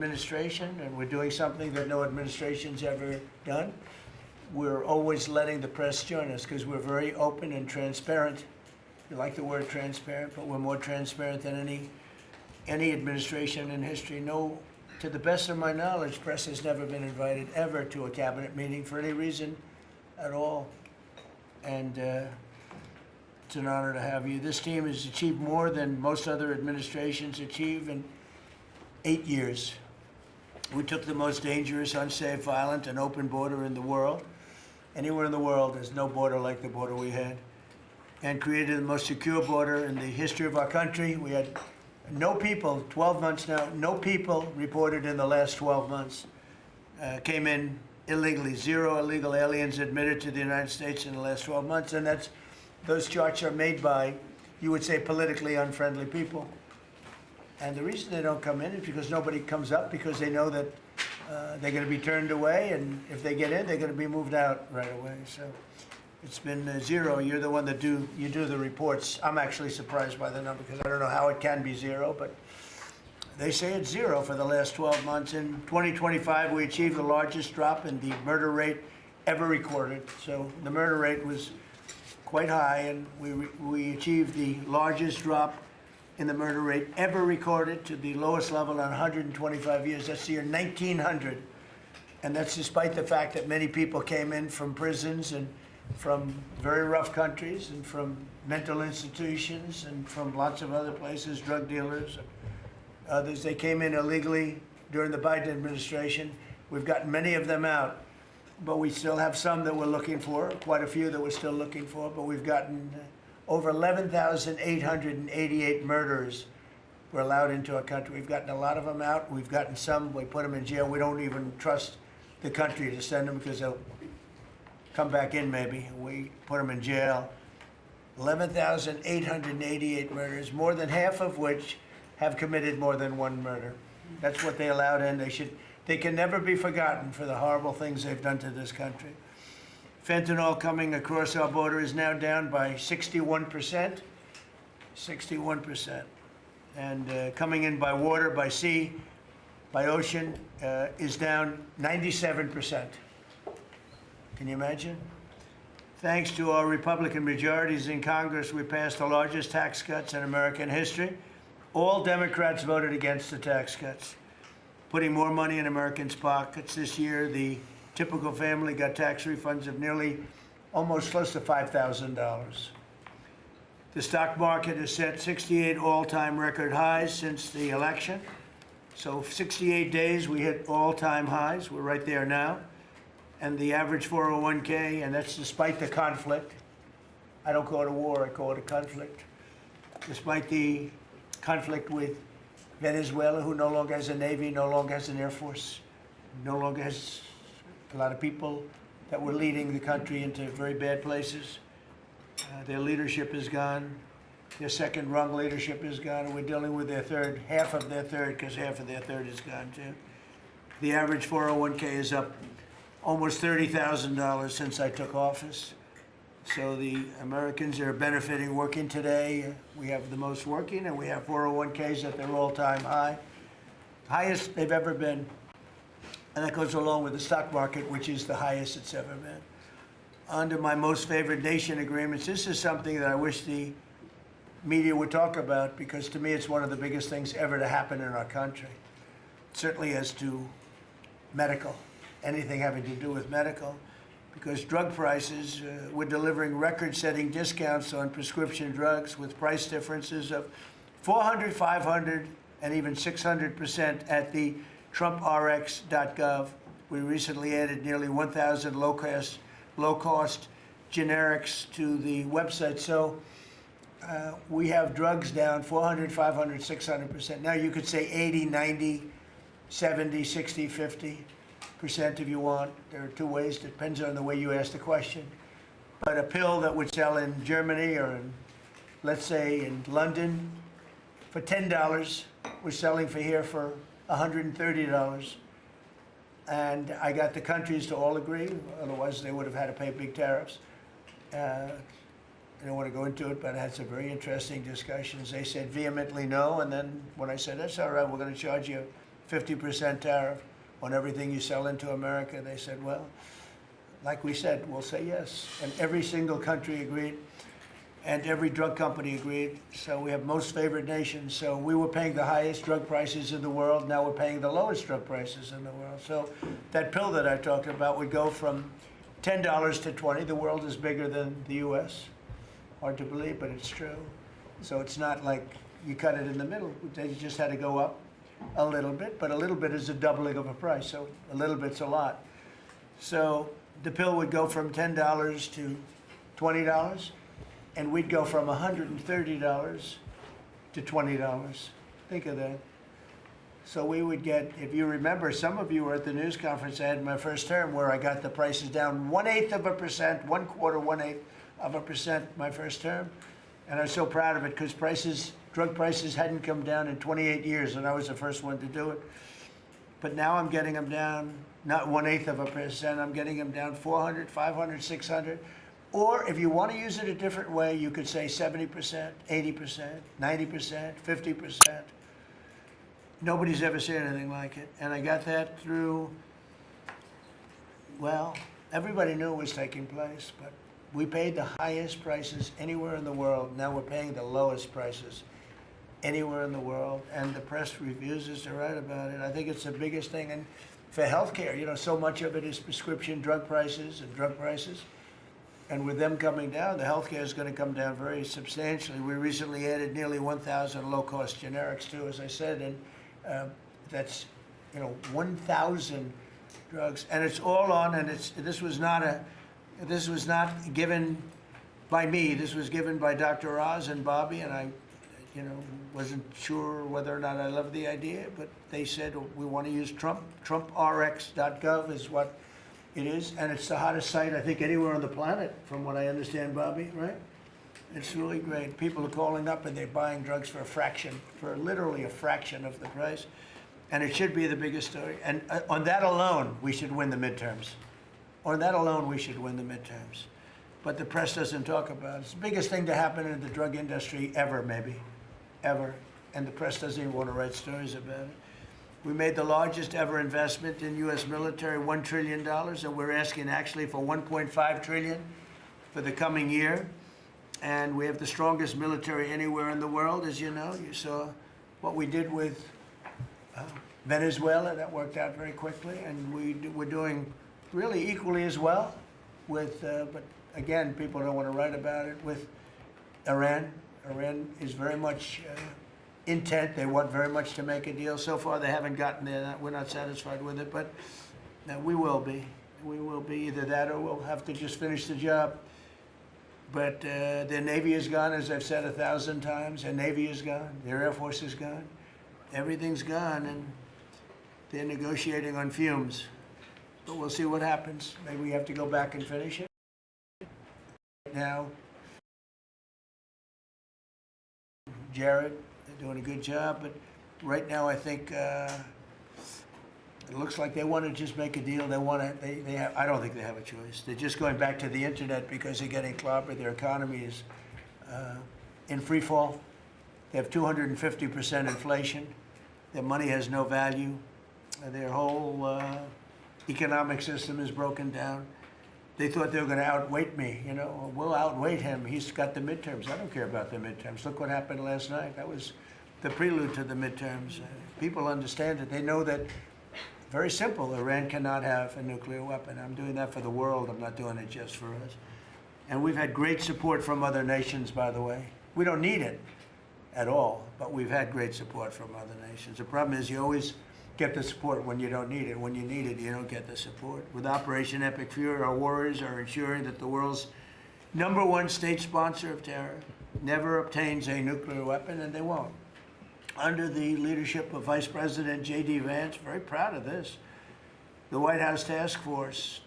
administration, and we're doing something that no administration's ever done. We're always letting the press join us because we're very open and transparent. We like the word transparent, but we're more transparent than any administration in history. No, to the best of my knowledge, press has never been invited ever to a cabinet meeting for any reason at all. And it's an honor to have you. This team has achieved more than most other administrations achieve in 8 years. We took the most dangerous, unsafe, violent, and open border in the world. Anywhere in the world, there's no border like the border we had. And created the most secure border in the history of our country. We had no people, 12 months now, no people reported in the last 12 months came in illegally. 0 illegal aliens admitted to the United States in the last 12 months. And those charts are made by, you would say, politically unfriendly people. And the reason they don't come in is because nobody comes up, because they know that they're going to be turned away, and if they get in, they're going to be moved out right away. So it's been 0. You're the one that do the reports. I'm actually surprised by the number because I don't know how it can be 0, but they say it's 0 for the last 12 months. In 2025, we achieved the largest drop in the murder rate ever recorded. So the murder rate was quite high, and we achieved the largest drop in the murder rate ever recorded to the lowest level in 125 years. That's the year 1900. And that's despite the fact that many people came in from prisons and from very rough countries and from mental institutions and from lots of other places, drug dealers, others. They came in illegally during the Biden administration. We've gotten many of them out, but we still have some that we're looking for, quite a few that we're still looking for, but we've gotten over 11,888 murderers were allowed into our country. We've gotten a lot of them out. We've gotten some, we put them in jail. We don't even trust the country to send them because they'll come back in maybe. We put them in jail. 11,888 murders, more than half of which have committed more than one murder. That's what they allowed in. They can never be forgotten for the horrible things they've done to this country. Fentanyl coming across our border is now down by 61%, 61%. And coming in by water, by sea, by ocean is down 97%. Can you imagine? Thanks to our Republican majorities in Congress, we passed the largest tax cuts in American history. All Democrats voted against the tax cuts, putting more money in Americans' pockets. This year, the typical family got tax refunds of almost close to $5,000. The stock market has set 68 all-time record highs since the election. So 68 days, we hit all-time highs. We're right there now. And the average 401k, and that's despite the conflict. I don't call it a war, I call it a conflict. Despite the conflict with Venezuela, who no longer has a Navy, no longer has an Air Force, no longer has a lot of people that were leading the country into very bad places. Their leadership is gone. Their second-rung leadership is gone, and we're dealing with their third, half of their third, because half of their third is gone too. The average 401k is up almost $30,000 since I took office. So the Americans are benefiting working today. We have the most working, and we have 401ks at their all-time high, highest they've ever been. And that goes along with the stock market, which is the highest it's ever been. Under my most favored nation agreements, this is something that I wish the media would talk about, because to me it's one of the biggest things ever to happen in our country. Certainly as to medical, anything having to do with medical, because drug prices, we're delivering record-setting discounts on prescription drugs with price differences of 400, 500, and even 600% at the TrumpRx.gov. We recently added nearly 1,000 low-cost generics to the website. So we have drugs down 400, 500, 600%. Now you could say 80, 90, 70, 60, 50% if you want. There are two ways. It depends on the way you ask the question. But a pill that would sell in Germany or in, let's say, in London for $10, we're selling for here for $130. And I got the countries to all agree, otherwise they would have had to pay big tariffs. I don't want to go into it, but I had some very interesting discussions. They said vehemently no, and then when I said, that's all right, we're going to charge you 50% tariff on everything you sell into America. They said, well, like we said, we'll say yes. And every single country agreed, and every drug company agreed. So we have most favored nations. So we were paying the highest drug prices in the world. Now we're paying the lowest drug prices in the world. So that pill that I talked about would go from $10 to $20. The world is bigger than the U.S. Hard to believe, but it's true. So it's not like you cut it in the middle. They just had to go up a little bit, but a little bit is a doubling of a price. So a little bit's a lot. So the pill would go from $10 to $20, and we'd go from $130 to $20. Think of that. So we would get, if you remember, some of you were at the news conference I had in my first term where I got the prices down 1/8%, 1/4% my first term. And I was so proud of it because drug prices hadn't come down in 28 years, and I was the first one to do it. But now I'm getting them down, not 1/8%, I'm getting them down 400, 500, 600. Or if you want to use it a different way, you could say 70%, 80%, 90%, 50%. Nobody's ever seen anything like it. And I got that through, well, everybody knew it was taking place, but we paid the highest prices anywhere in the world. Now we're paying the lowest prices anywhere in the world, and the press refuses to write about it. I think it's the biggest thing. And for healthcare, you know, so much of it is prescription drug prices and drug prices. And with them coming down, the healthcare is going to come down very substantially. We recently added nearly 1,000 low-cost generics too, as I said, and that's, you know, 1,000 drugs, and it's all on. And this was not given by me. This was given by Dr. Oz and Bobby, and I, you know, wasn't sure whether or not I loved the idea, but they said we want to use Trump. TrumpRx.gov is what it is, and it's the hottest site I think anywhere on the planet, from what I understand, Bobby, right? It's really great. People are calling up and they're buying drugs for a fraction, for literally a fraction of the price. And it should be the biggest story. And on that alone, we should win the midterms. On that alone, we should win the midterms. But the press doesn't talk about it. It's the biggest thing to happen in the drug industry ever, maybe, ever. And the press doesn't even want to write stories about it. We made the largest ever investment in U.S. military, $1 trillion, and we're asking actually for $1.5 trillion for the coming year. And we have the strongest military anywhere in the world, as you know. You saw what we did with Venezuela. That worked out very quickly. And we're doing really equally as well with, but again, people don't want to write about it, with Iran. Iran is very much intent. They want very much to make a deal. So far, they haven't gotten there. We're not satisfied with it, but we will be. We will be either that or we'll have to just finish the job. But their Navy is gone, as I've said 1,000 times. Their Navy is gone. Their Air Force is gone. Everything's gone, and they're negotiating on fumes. But we'll see what happens. Maybe we have to go back and finish it. Now, Jared, they're doing a good job, but right now I think it looks like they want to just make a deal. They want to. They have. I don't think they have a choice. They're just going back to the internet because they're getting clobbered. Their economy is in free fall. They have 250% inflation. Their money has no value. Their whole economic system is broken down. They thought they were going to outweight me. You know, we'll outweight him. He's got the midterms. I don't care about the midterms. Look what happened last night. That was the prelude to the midterms. People understand it. They know that. Very simple. Iran cannot have a nuclear weapon. I'm doing that for the world. I'm not doing it just for us. And we've had great support from other nations, by the way. We don't need it at all, but we've had great support from other nations. The problem is you always get the support when you don't need it. When you need it, you don't get the support. With Operation Epic Fury, our warriors are ensuring that the world's #1 state sponsor of terror never obtains a nuclear weapon, and they won't. Under the leadership of Vice President J.D. Vance, very proud of this, the White House Task Force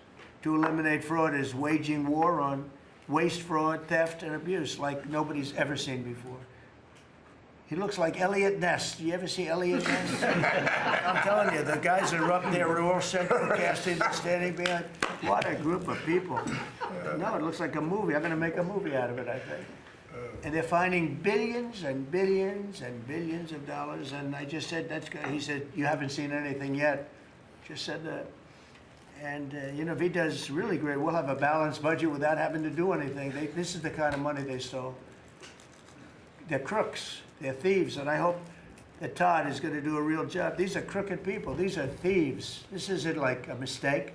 to eliminate fraud is waging war on waste, fraud, theft, and abuse like nobody's ever seen before. He looks like Elliot Ness. Do you ever see Elliot Ness? I'm telling you, the guys that are up there are all central casting, standing behind. What a group of people. No, it looks like a movie. I'm going to make a movie out of it, I think. And they're finding billions and billions and billions of dollars. And I just said, that's good. He said, you haven't seen anything yet. Just said that. And, you know, if he does really great, we'll have a balanced budget without having to do anything. This is the kind of money they stole. They're crooks. They're thieves. And I hope that Todd is going to do a real job. These are crooked people. These are thieves. This isn't like a mistake.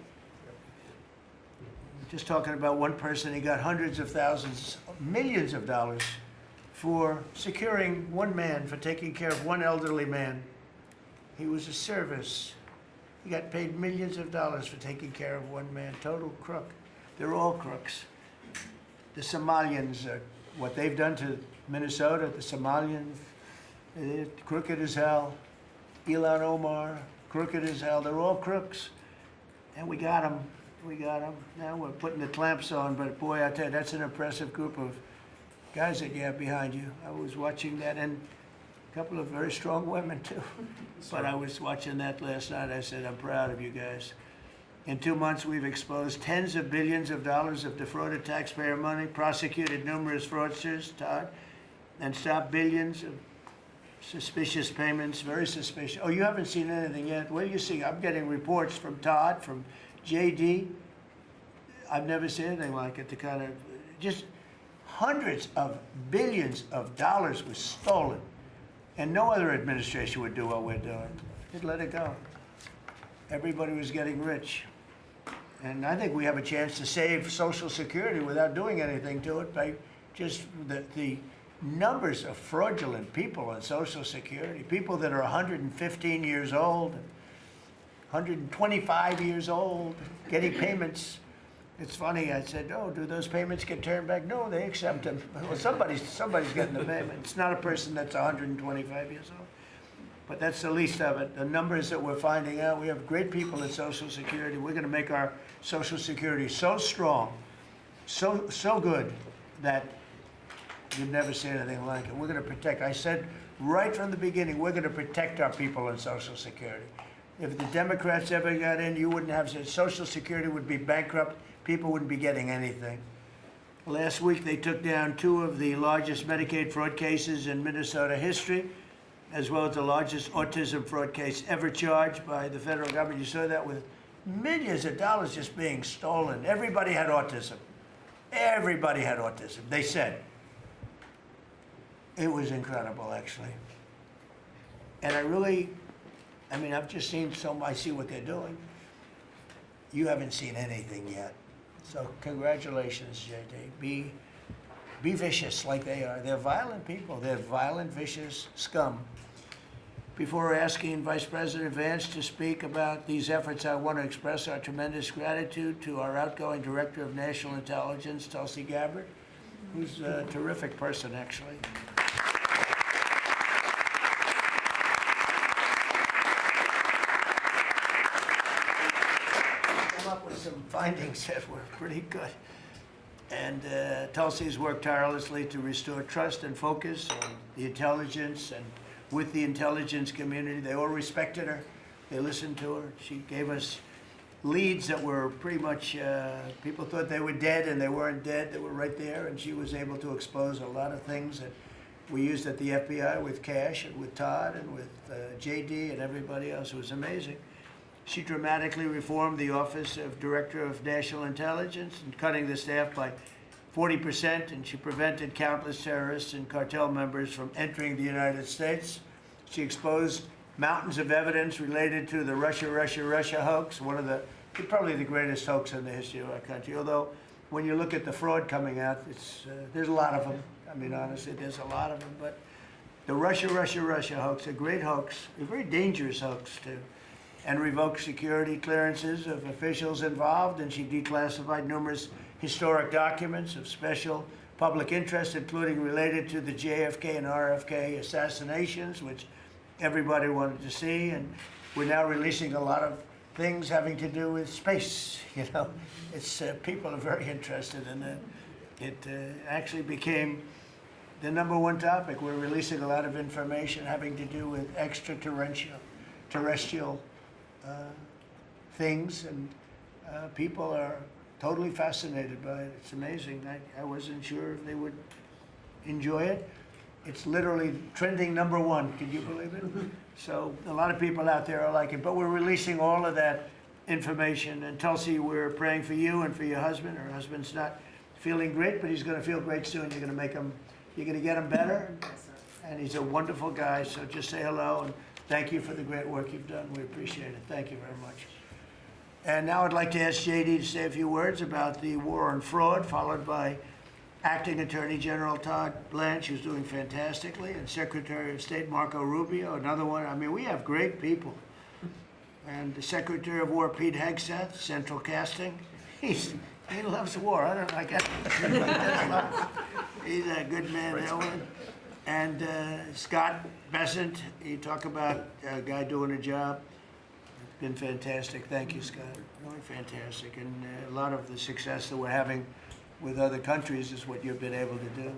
Just talking about one person, he got hundreds of thousands, millions of dollars for securing one man, for taking care of one elderly man. He was a service. He got paid millions of dollars for taking care of one man. Total crook. They're all crooks. The Somalians, what they've done to Minnesota, the Somalians, they're crooked as hell. Ilhan Omar, crooked as hell. They're all crooks. And we got them. We got them. Now we're putting the clamps on, but boy, I tell you, that's an impressive group of guys that you have behind you. I was watching that, and a couple of very strong women, too. But I was watching that last night. I said, I'm proud of you guys. In 2 months, we've exposed tens of billions of dollars of defrauded taxpayer money, prosecuted numerous fraudsters, Todd, and stopped billions of suspicious payments, very suspicious. Oh, you haven't seen anything yet? What do you see? I'm getting reports from Todd, from JD. I've never seen anything like it. The kind of, just hundreds of billions of dollars was stolen. And no other administration would do what we're doing. Just let it go. Everybody was getting rich. And I think we have a chance to save Social Security without doing anything to it by just the numbers of fraudulent people on Social Security, people that are 115 years old, 125 years old, getting payments. It's funny, I said, oh, do those payments get turned back? No, they accept them. Well, somebody's getting the payment. It's not a person that's 125 years old. But that's the least of it. The numbers that we're finding out, we have great people at Social Security. We're going to make our Social Security so strong, so good, that you've never seen anything like it. We're going to protect. I said right from the beginning, we're going to protect our people in Social Security. If the Democrats ever got in, you wouldn't have, Social Security would be bankrupt. People wouldn't be getting anything. Last week, they took down 2 of the largest Medicaid fraud cases in Minnesota history, as well as the largest autism fraud case ever charged by the federal government. You saw that with millions of dollars just being stolen. Everybody had autism. Everybody had autism, they said. It was incredible, actually. And I mean, I've just seen I see what they're doing. You haven't seen anything yet. So congratulations, JD. Be vicious like they are. They're violent people. They're violent, vicious scum. Before asking Vice President Vance to speak about these efforts, I want to express our tremendous gratitude to our outgoing Director of National Intelligence, Tulsi Gabbard, who's a terrific person, actually. Come up with some findings that were pretty good. And Tulsi's worked tirelessly to restore trust and focus on the intelligence and with the intelligence community. They all respected her. They listened to her. She gave us leads that were pretty much, people thought they were dead and they weren't dead. They were right there, and she was able to expose a lot of things that we used at the FBI with Cash and with Todd and with JD and everybody else. It was amazing. She dramatically reformed the Office of Director of National Intelligence and cutting the staff by 40%, and she prevented countless terrorists and cartel members from entering the United States. She exposed mountains of evidence related to the Russia hoax, probably the greatest hoax in the history of our country. Although, when you look at the fraud coming out, there's a lot of them. I mean, honestly, there's a lot of them. But the Russia hoax, a great hoax, a very dangerous hoax, too. And revoked security clearances of officials involved, and she declassified numerous historic documents of special public interest, including related to the JFK and RFK assassinations, which everybody wanted to see. And we're now releasing a lot of things having to do with space. You know, people are very interested in it. It actually became the #1 topic. We're releasing a lot of information having to do with terrestrial things, and people are totally fascinated by it. It's amazing. I wasn't sure if they would enjoy it. It's literally trending #1. Can you believe it? So a lot of people out there are like it. But we're releasing all of that information. And Tulsi, we're praying for you and for your husband. Her husband's not feeling great, but he's going to feel great soon. You're going to make him, you're going to get him better. And he's a wonderful guy. So just say hello and thank you for the great work you've done. We appreciate it. Thank you very much. And now I'd like to ask JD to say a few words about the war on fraud, followed by Acting Attorney General Todd Blanche, who's doing fantastically, and Secretary of State Marco Rubio, another one. I mean, we have great people. And the Secretary of War Pete Hegseth, Central Casting. He loves war. I don't like it. He's a good man, Ellen. And Scott Bessent, you talk about a guy doing a job. It's been fantastic. Thank you, Scott. Really fantastic. And a lot of the success that we're having with other countries is what you've been able to do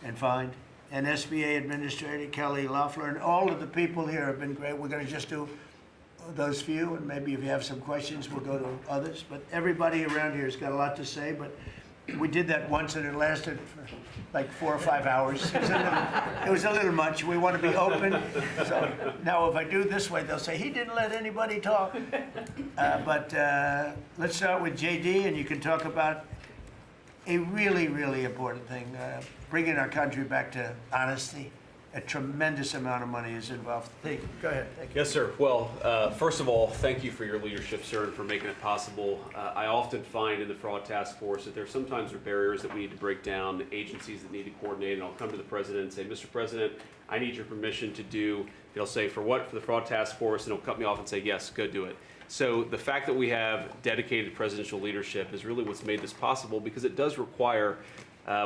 and find. And SBA Administrator Kelly Loeffler, and all of the people here have been great. We're going to just do those few, and maybe if you have some questions, we'll go to others. But everybody around here has got a lot to say, but we did that once and it lasted for like 4 or 5 hours. It was a little much. We want to be open. So now if I do this way, they'll say, he didn't let anybody talk. But let's start with JD, and you can talk about a really, really important thing, bringing our country back to honesty. A tremendous amount of money is involved. Go ahead. Thank you. Yes, sir. Well, first of all, thank you for your leadership, sir, and for making it possible. I often find in the Fraud Task Force that there sometimes are barriers that we need to break down, agencies that need to coordinate, and I'll come to the President and say, Mr. President, I need your permission to do, he'll say, for what? For the Fraud Task Force, and he'll cut me off and say, yes, go do it. So the fact that we have dedicated presidential leadership is really what's made this possible, because it does require,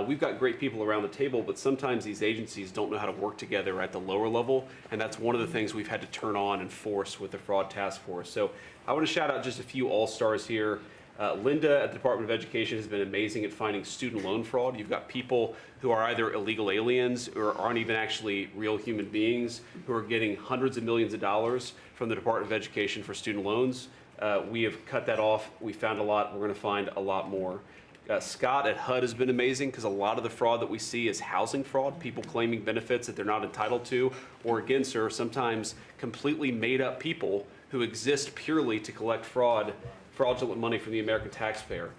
we've got great people around the table, but sometimes these agencies don't know how to work together at the lower level, and that's one of the things we've had to turn on and force with the Fraud Task Force. So I want to shout out just a few all-stars here. Linda at the Department of Education has been amazing at finding student loan fraud. You've got people who are either illegal aliens or aren't even actually real human beings who are getting hundreds of millions of dollars from the Department of Education for student loans. We have cut that off. We found a lot. We're going to find a lot more. Scott at HUD has been amazing, because a lot of the fraud that we see is housing fraud, people claiming benefits that they're not entitled to, or again, sir, sometimes completely made up people who exist purely to collect fraudulent money from the American taxpayer.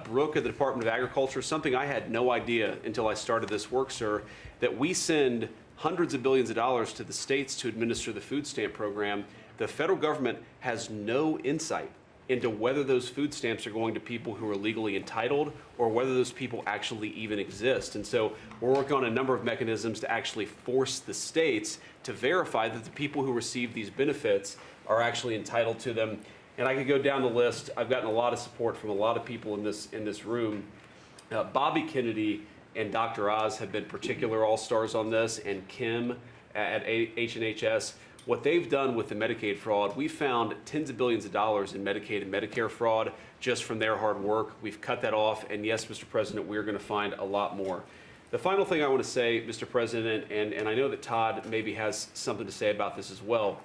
Brooke at the Department of Agriculture, something I had no idea until I started this work, sir, that we send hundreds of billions of dollars to the states to administer the food stamp program. The federal government has no insight into whether those food stamps are going to people who are legally entitled or whether those people actually even exist. And so we're working on a number of mechanisms to actually force the states to verify that the people who receive these benefits are actually entitled to them. And I could go down the list. I've gotten a lot of support from a lot of people in this room. Bobby Kennedy and Dr. Oz have been particular all-stars on this, and Kim at H&HS. What they've done with the Medicaid fraud, we found tens of billions of dollars in Medicaid and Medicare fraud just from their hard work. We've cut that off, and yes, Mr. President, we're going to find a lot more. The final thing I want to say, Mr. President, and I know that Todd maybe has something to say about this as well,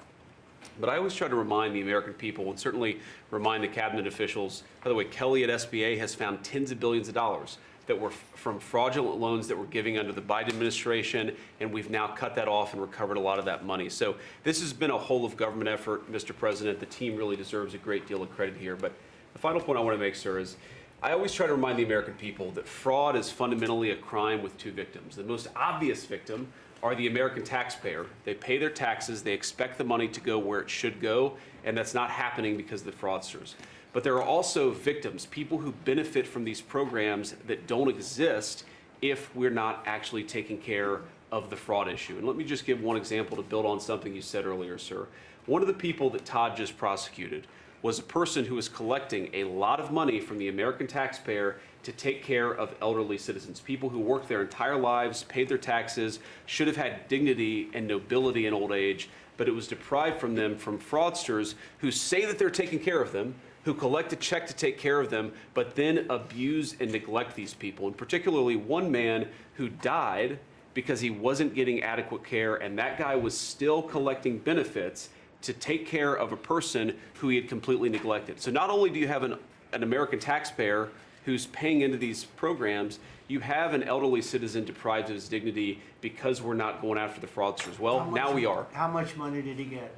but I always try to remind the American people, and certainly remind the cabinet officials. By the way, Kelly at SBA has found tens of billions of dollars that were from fraudulent loans that were giving under the Biden administration, and we've now cut that off and recovered a lot of that money. So this has been a whole of government effort, Mr. President. The team really deserves a great deal of credit here. But the final point I want to make, sir, is I always try to remind the American people that fraud is fundamentally a crime with two victims. The most obvious victim are the American taxpayer. They pay their taxes, they expect the money to go where it should go, and that's not happening because of the fraudsters. But there are also victims, people who benefit from these programs that don't exist if we're not actually taking care of the fraud issue. And let me just give one example to build on something you said earlier, sir. One of the people that Todd just prosecuted was a person who was collecting a lot of money from the American taxpayer to take care of elderly citizens, people who worked their entire lives, paid their taxes, should have had dignity and nobility in old age, but it was deprived from them from fraudsters who say that they're taking care of them, who collect a check to take care of them, but then abuse and neglect these people. And particularly one man who died because he wasn't getting adequate care, and that guy was still collecting benefits to take care of a person who he had completely neglected. So not only do you have an American taxpayer who's paying into these programs, you have an elderly citizen deprived of his dignity because we're not going after the fraudsters. Well, now we are. How much money did he get?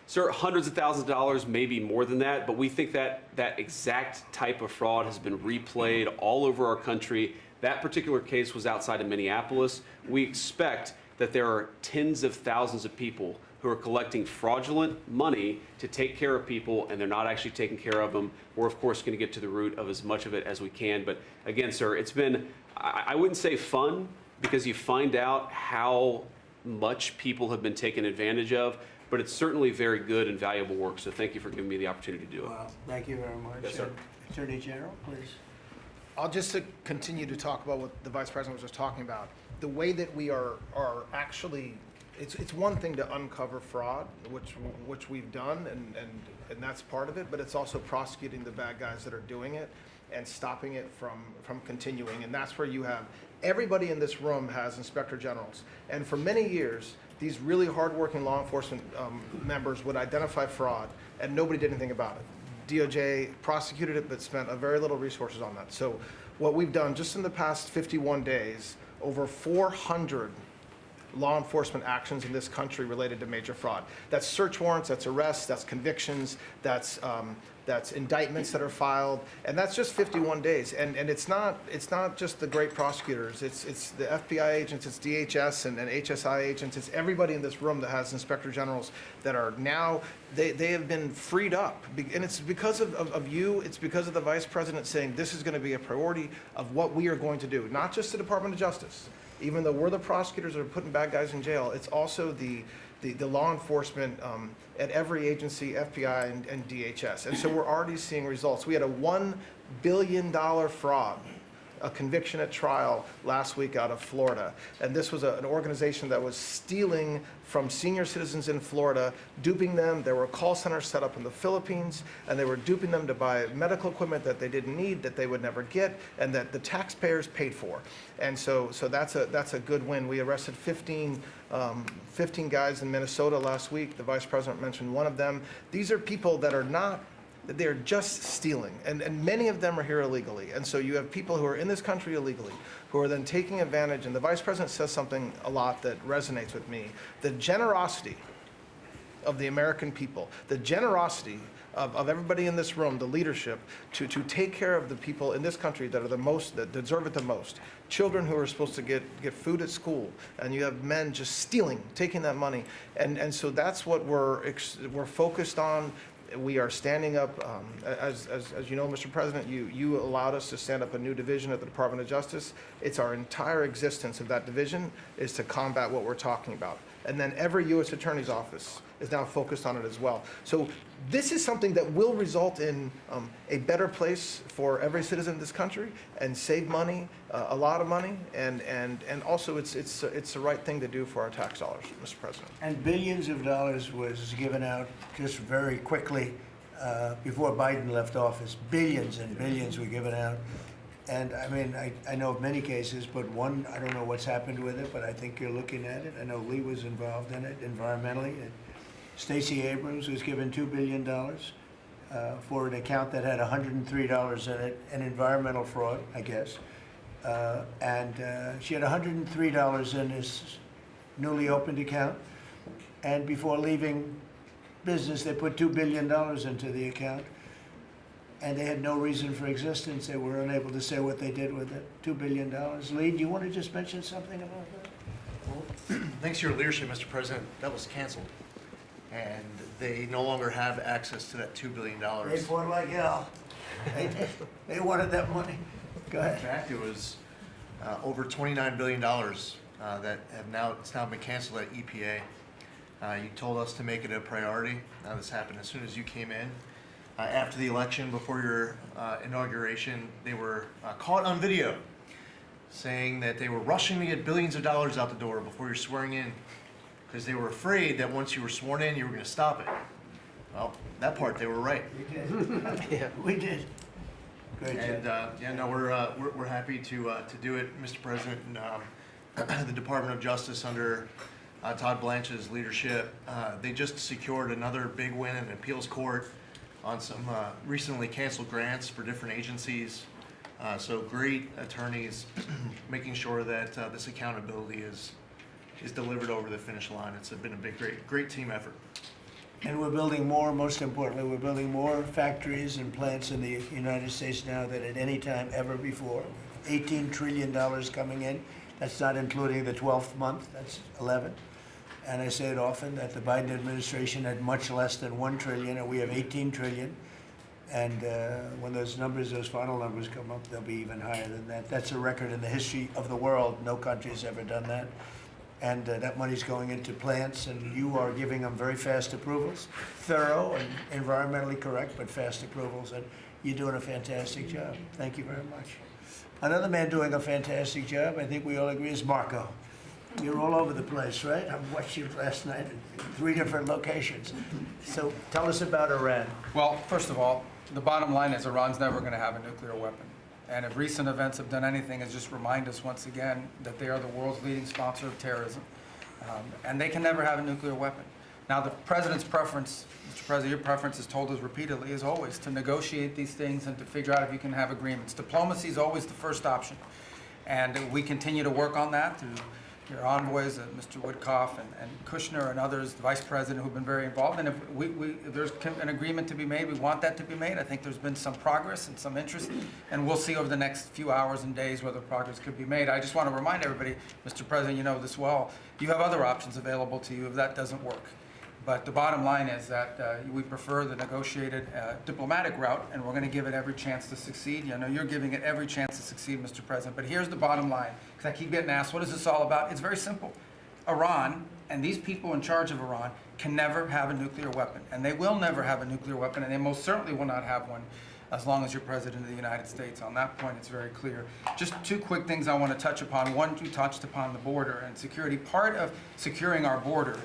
Sir, hundreds of thousands of dollars, maybe more than that, but we think that that exact type of fraud has been replayed all over our country. That particular case was outside of Minneapolis. We expect that there are tens of thousands of people who are collecting fraudulent money to take care of people, and they're not actually taking care of them. We're, of course, going to get to the root of as much of it as we can. But again, sir, it's been, I wouldn't say fun, because you find out how much people have been taken advantage of, but it's certainly very good and valuable work. So thank you for giving me the opportunity to do it. Well, thank you very much. Yes, sir. Attorney General, please. I'll just to continue to talk about what the Vice President was just talking about. The way that we are actually, it's one thing to uncover fraud, which we've done, and that's part of it, but it's also prosecuting the bad guys that are doing it and stopping it from continuing. And that's where you have, everybody in this room has inspector generals. And for many years, these really hardworking law enforcement members would identify fraud, and nobody did anything about it. DOJ prosecuted it, but spent a very little resources on that. So what we've done just in the past 51 days, over 400 law enforcement actions in this country related to major fraud. That's search warrants, that's arrests, that's convictions, that's indictments that are filed, and that's just 51 days. And it's not just the great prosecutors. It's the FBI agents, it's DHS and HSI agents. It's everybody in this room that has inspector generals that are now, they have been freed up. And it's because of you, it's because of the Vice President saying this is going to be a priority of what we are going to do, not just the Department of Justice. Even though we're the prosecutors that are putting bad guys in jail, it's also the law enforcement at every agency, FBI and DHS. And so we're already seeing results. We had a $1 billion fraud, a conviction at trial last week out of Florida. And this was an organization that was stealing from senior citizens in Florida, duping them. There were call centers set up in the Philippines, and they were duping them to buy medical equipment that they didn't need, that they would never get, and that the taxpayers paid for. And so that's a good win. We arrested 15 guys in Minnesota last week. The Vice President mentioned one of them. These are people that are not, they're just stealing, and many of them are here illegally. And so you have people who are in this country illegally, who are then taking advantage, and the Vice President says something a lot that resonates with me. The generosity of the American people, the generosity of everybody in this room, the leadership, to take care of the people in this country that are the most, that deserve it the most. Children who are supposed to get food at school, and you have men just stealing, taking that money. And so that's what we're focused on. We are standing up, as you know, Mr. President, you allowed us to stand up a new division at the Department of Justice. It's our entire existence of that division is to combat what we're talking about. And then every U.S. Attorney's Office is now focused on it as well. So this is something that will result in a better place for every citizen in this country and save money, a lot of money, and also it's the right thing to do for our tax dollars, Mr. President. And billions of dollars was given out just very quickly before Biden left office. Billions and billions were given out. And I mean, I know of many cases, but one, I don't know what's happened with it, but I think you're looking at it. I know Lee was involved in it environmentally. Stacey Abrams was given $2 billion for an account that had $103 in it, an environmental fraud, I guess. And she had $103 in this newly opened account. And before leaving business, they put $2 billion into the account. And they had no reason for existence. They were unable to say what they did with it. $2 billion. Lee, do you want to just mention something about that? Well, thanks to your leadership, Mr. President, that was canceled. And they no longer have access to that $2 billion. They fought like hell. They wanted that money. Go In ahead. fact, it was over $29 billion that it's now been canceled at EPA. You told us to make it a priority. Now this happened as soon as you came in. After the election, before your inauguration, they were caught on video saying that they were rushing to get billions of dollars out the door before you're swearing in because they were afraid that once you were sworn in, you were going to stop it. Well, that part, they were right. We did. Yeah, we did. Great And job. yeah, no, we're happy to do it, Mr. President. And the Department of Justice under Todd Blanche's leadership, they just secured another big win in an appeals court on some recently canceled grants for different agencies. So great attorneys making sure that this accountability is delivered over the finish line. It's been a great team effort. And we're building more, most importantly, we're building more factories and plants in the United States now than at any time ever before. $18 trillion coming in. That's not including the 12th month, that's 11. And I say it often that the Biden administration had much less than 1 trillion, and we have 18 trillion. And when those final numbers come up, they'll be even higher than that. That's a record in the history of the world. No country's ever done that. And that money's going into plants, and you are giving them very fast approvals, thorough and environmentally correct, but fast approvals, and you're doing a fantastic job. Thank you very much. Another man doing a fantastic job, I think we all agree, is Marco. You're all over the place, right? I watched you last night at 3 different locations. So tell us about Iran. Well, first of all, the bottom line is Iran's never going to have a nuclear weapon. And if recent events have done anything, is just remind us once again that they are the world's leading sponsor of terrorism. And they can never have a nuclear weapon. Now, the president's preference, Mr. President, your preference has told us repeatedly, as always, to negotiate these things and to figure out if you can have agreements. Diplomacy is always the first option. And we continue to work on that through your envoys, Mr. Woodcoff and Kushner and others, the vice president, who've been very involved. And if there's an agreement to be made, we want that to be made. I think there's been some progress and some interest, and we'll see over the next few hours and days whether progress could be made. I just want to remind everybody, Mr. President, you know this well, you have other options available to you if that doesn't work. But the bottom line is that we prefer the negotiated diplomatic route, and we're going to give it every chance to succeed. You know, you're giving it every chance to succeed, Mr. President. But here's the bottom line, because I keep getting asked, what is this all about? It's very simple. Iran and these people in charge of Iran can never have a nuclear weapon, and they will never have a nuclear weapon, and they most certainly will not have one as long as you're President of the United States. On that point, it's very clear. Just 2 quick things I want to touch upon. One, you touched upon the border and security. Part of securing our border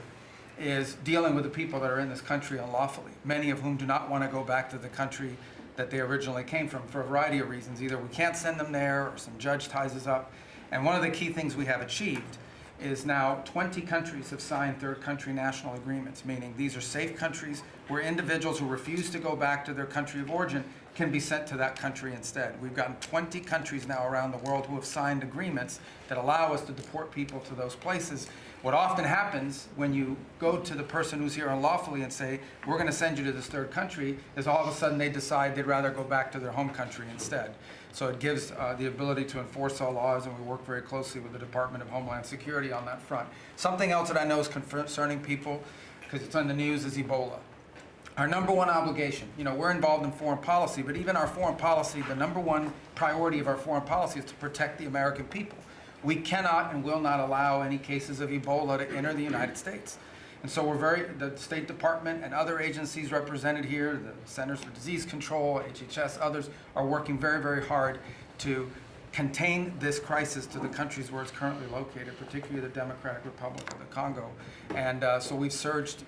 is dealing with the people that are in this country unlawfully, many of whom do not want to go back to the country that they originally came from for a variety of reasons. Either we can't send them there or some judge ties us up. And one of the key things we have achieved is now 20 countries have signed third country national agreements, meaning these are safe countries where individuals who refuse to go back to their country of origin can be sent to that country instead. We've gotten 20 countries now around the world who have signed agreements that allow us to deport people to those places. What often happens when you go to the person who's here unlawfully and say, we're going to send you to this third country, is all of a sudden they decide they'd rather go back to their home country instead. So it gives the ability to enforce our laws, and we work very closely with the Department of Homeland Security on that front. Something else that I know is concerning people, because it's on the news, is Ebola. Our number one obligation, you know, we're involved in foreign policy, but even our foreign policy, the number one priority of our foreign policy is to protect the American people. We cannot and will not allow any cases of Ebola to enter the United States. And so the State Department and other agencies represented here, the Centers for Disease Control, HHS, others, are working very, very hard to contain this crisis to the countries where it's currently located, particularly the Democratic Republic of the Congo. And so we've surged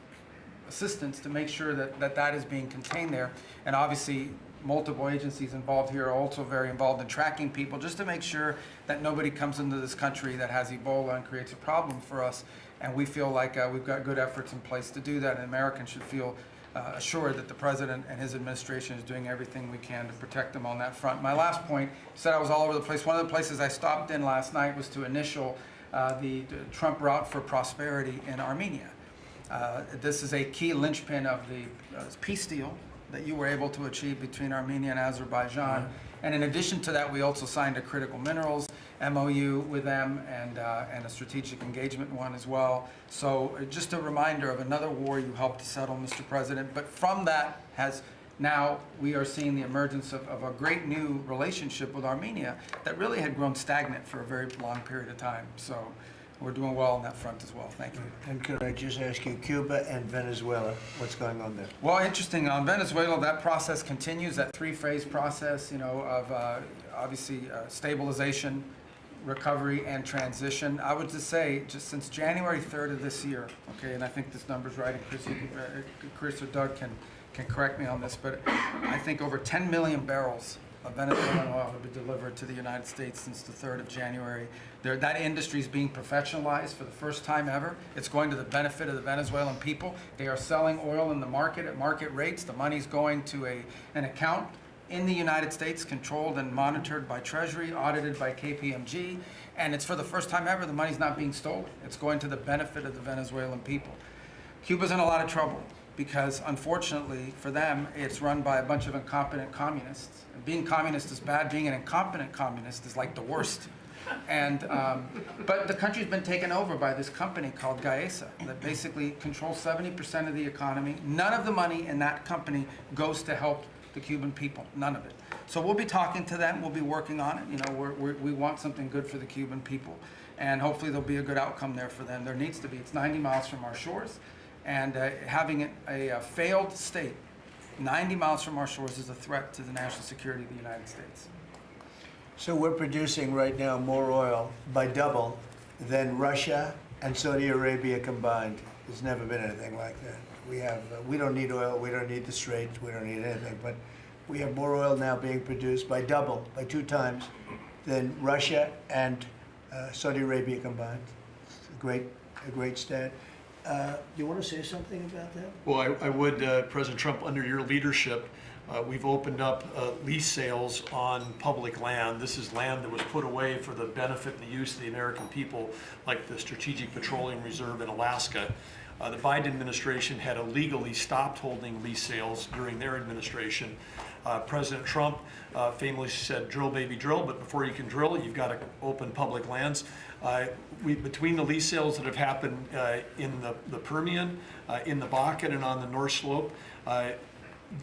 assistance to make sure that is being contained there. And obviously, multiple agencies involved here are also very involved in tracking people, just to make sure that nobody comes into this country that has Ebola and creates a problem for us. And we feel like we've got good efforts in place to do that, and Americans should feel assured that the President and his administration is doing everything we can to protect them on that front. My last point, you said I was all over the place. One of the places I stopped in last night was to initial the Trump Route for Prosperity in Armenia. This is a key linchpin of the peace deal that you were able to achieve between Armenia and Azerbaijan. And in addition to that, we also signed a critical minerals MOU with them and a strategic engagement one as well. So just a reminder of another war you helped to settle, Mr. President. But from that now we are seeing the emergence of a great new relationship with Armenia that really had grown stagnant for a very long period of time. So we're doing well on that front as well. Thank you. And could I just ask you, Cuba and Venezuela, what's going on there? Well, interesting. On Venezuela, that process continues, that 3-phase process, you know, of obviously stabilization, recovery, and transition. I would just say, just since January 3rd of this year, okay, and I think this number's right, and Chris or Doug can correct me on this, but I think over 10 million barrels of Venezuelan oil have been delivered to the United States since the 3rd of January. That industry is being professionalized for the first time ever. It's going to the benefit of the Venezuelan people. They are selling oil in the market at market rates. The money's going to an account in the United States, controlled and monitored by Treasury, audited by KPMG, and it's for the first time ever, the money's not being stolen. It's going to the benefit of the Venezuelan people. Cuba's in a lot of trouble because, unfortunately for them, it's run by a bunch of incompetent communists. Being communist is bad, being an incompetent communist is like the worst. And, but the country's been taken over by this company called Gaesa that basically controls 70% of the economy. None of the money in that company goes to help the Cuban people, none of it. So we'll be talking to them, we'll be working on it. You know, we want something good for the Cuban people, and hopefully there'll be a good outcome there for them. There needs to be. It's 90 miles from our shores, and having a failed state 90 miles from our shores is a threat to the national security of the United States. So we're producing right now more oil by double than Russia and Saudi Arabia combined. There's never been anything like that. We don't need oil, we don't need the Straits, we don't need anything, but we have more oil now being produced by double, by 2 times, than Russia and Saudi Arabia combined. It's a great stat. Do you want to say something about that? Well, I would, President Trump, under your leadership, we've opened up lease sales on public land. This is land that was put away for the benefit and the use of the American people, like the Strategic Petroleum Reserve in Alaska. The Biden administration had illegally stopped holding lease sales during their administration. President Trump famously said, drill, baby, drill, but before you can drill, you've got to open public lands. Between the lease sales that have happened in the Permian, in the Bakken, and on the North Slope,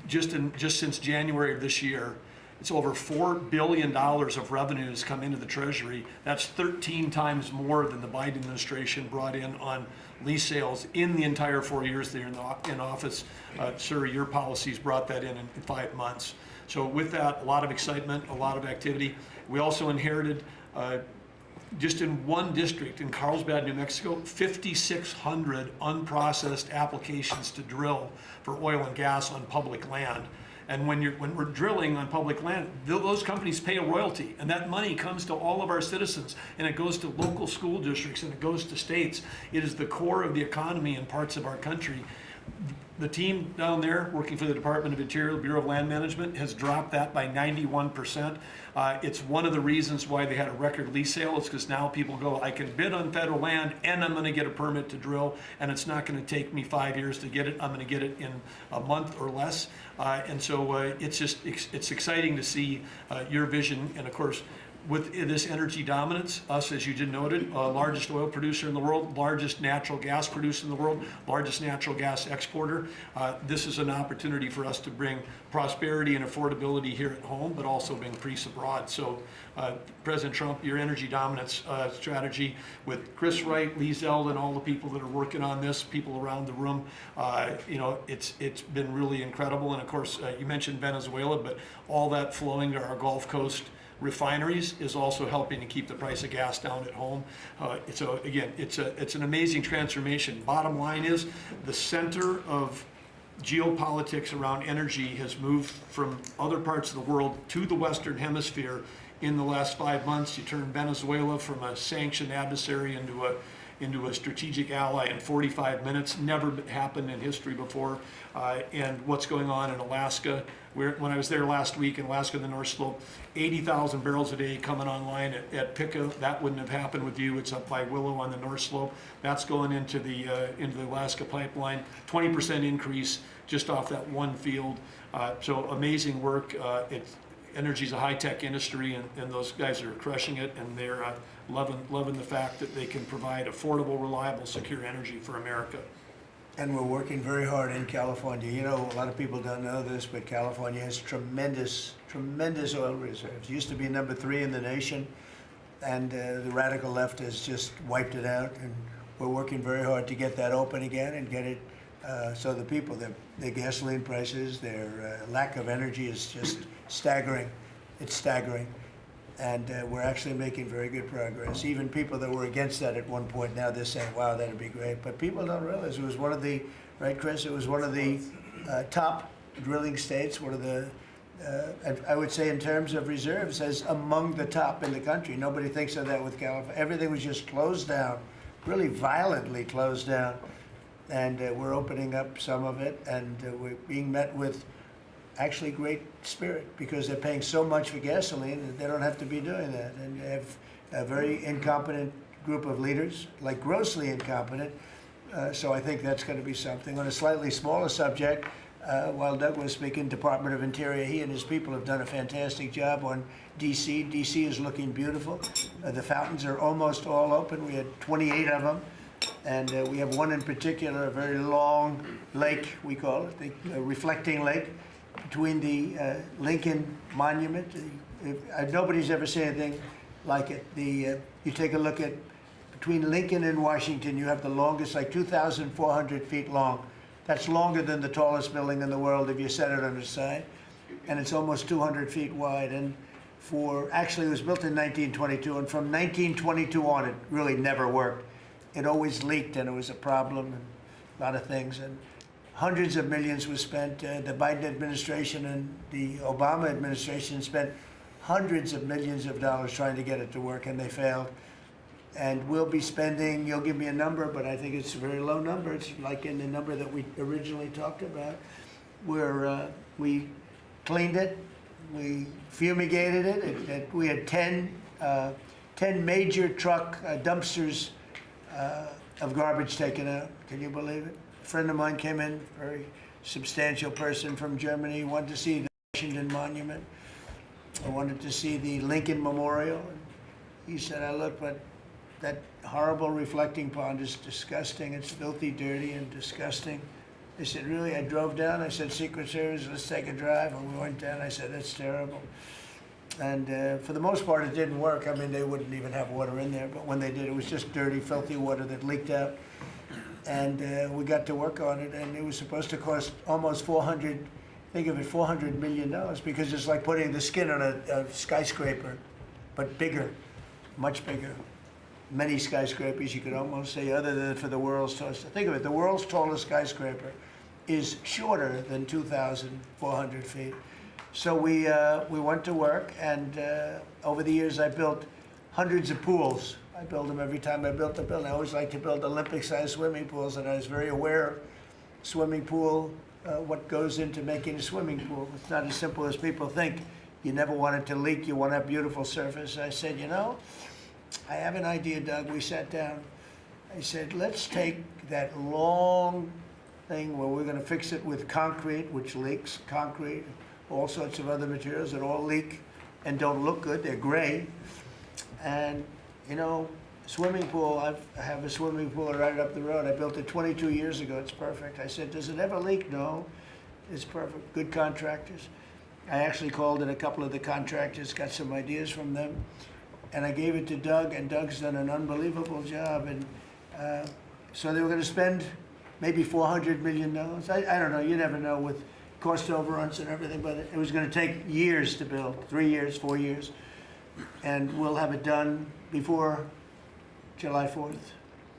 just since January of this year, it's over $4 billion of revenues come into the Treasury. That's 13 times more than the Biden administration brought in on lease sales in the entire 4 years they're in office. Sir, your policies brought that in 5 months. So with that, a lot of excitement, a lot of activity. We also inherited, just in one district in Carlsbad, New Mexico, 5,600 unprocessed applications to drill for oil and gas on public land. And when we're drilling on public land, those companies pay a royalty, and that money comes to all of our citizens, and it goes to local school districts, and it goes to states. It is the core of the economy in parts of our country. The team down there working for the Department of Interior, Bureau of Land Management, has dropped that by 91%. It's one of the reasons why they had a record lease sale. It's because now people go, I can bid on federal land and I'm going to get a permit to drill, and it's not going to take me 5 years to get it. I'm going to get it in a month or less. And so it's exciting to see your vision, and of course, with this energy dominance, us, as you just noted, largest oil producer in the world, largest natural gas producer in the world, largest natural gas exporter. This is an opportunity for us to bring prosperity and affordability here at home, but also bring peace abroad. So President Trump, your energy dominance strategy with Chris Wright, Lee Zeld, and all the people that are working on this, people around the room, you know, it's been really incredible. And of course, you mentioned Venezuela, but all that flowing to our Gulf Coast refineries is also helping to keep the price of gas down at home. So again, it's an amazing transformation. Bottom line is, the center of geopolitics around energy has moved from other parts of the world to the Western Hemisphere in the last 5 months. You turn Venezuela from a sanctioned adversary into a strategic ally in 45 minutes. Never happened in history before. And what's going on in Alaska, when I was there last week in Alaska, the North Slope, 80,000 barrels a day coming online at Pica. That wouldn't have happened with you. It's up by Willow on the North Slope. That's going into the Alaska pipeline. 20% increase just off that one field. So amazing work. Energy's a high-tech industry, and those guys are crushing it, and they're loving the fact that they can provide affordable, reliable, secure energy for America. And we're working very hard in California. You know, a lot of people don't know this, but California has tremendous oil reserves. It used to be number 3 in the nation, and the radical left has just wiped it out. And we're working very hard to get that open again and get it so the people, their gasoline prices, their lack of energy is just staggering. It's staggering. And we're actually making very good progress. Even people that were against that at one point, now they're saying, wow, that'd be great. But people don't realize it was one of the, right, Chris? It was one of the top drilling states, one of the, I would say in terms of reserves, as among the top in the country. Nobody thinks of that with California. Everything was just closed down, really violently closed down. And we're opening up some of it, and we're being met with actually great spirit, because they're paying so much for gasoline that they don't have to be doing that. And they have a very incompetent group of leaders, like grossly incompetent. So I think that's going to be something. On a slightly smaller subject, while Doug was speaking, Department of Interior, he and his people have done a fantastic job on D.C. D.C. is looking beautiful. The fountains are almost all open. We had 28 of them. And we have one in particular, a very long lake, we call it, the reflecting lake, between the Lincoln Monument. Nobody's ever seen anything like it. You take a look at, between Lincoln and Washington, you have the longest, like 2,400 feet long. That's longer than the tallest building in the world if you set it on its side. And it's almost 200 feet wide. And actually it was built in 1922, and from 1922 on, it really never worked. It always leaked, and it was a problem, and a lot of things. And hundreds of millions was spent. The Biden administration and the Obama administration spent hundreds of millions of dollars trying to get it to work, and they failed. And we'll be spending, you'll give me a number, but I think it's a very low number. It's like in the number that we originally talked about, where we cleaned it, we fumigated it. We had 10 major truck dumpsters of garbage taken out. Can you believe it? A friend of mine came in, a very substantial person from Germany, wanted to see the Washington Monument. I wanted to see the Lincoln Memorial. He said, I look, but that horrible reflecting pond is disgusting. It's filthy, dirty, and disgusting. I said, really? I drove down. I said, Secret Service, let's take a drive. And we went down. I said, that's terrible. And for the most part, it didn't work. I mean, they wouldn't even have water in there. But when they did, it was just dirty, filthy water that leaked out. And we got to work on it. And it was supposed to cost almost $400 million, because it's like putting the skin on a skyscraper, but bigger, much bigger. Many skyscrapers, you could almost say, other than for the world's tallest. Think of it, the world's tallest skyscraper is shorter than 2,400 feet. So we went to work, and over the years I built hundreds of pools. I build them every time I built a building. I always like to build Olympic-sized swimming pools, and I was very aware of swimming pool, what goes into making a swimming pool. It's not as simple as people think. You never want it to leak. You want to have beautiful surface. I said, you know, I have an idea, Doug. We sat down. I said, let's take that long thing where we're going to fix it with concrete, which leaks, concrete, all sorts of other materials that all leak and don't look good. They're gray. And, you know, swimming pool, I have a swimming pool right up the road. I built it 22 years ago. It's perfect. I said, does it ever leak? No. It's perfect. Good contractors. I actually called in a couple of the contractors, got some ideas from them, and I gave it to Doug, and Doug's done an unbelievable job. And so they were going to spend maybe $400 million. I don't know. You never know with cost overruns and everything, but it was going to take years to build, 3 years, 4 years. And we'll have it done before July 4th,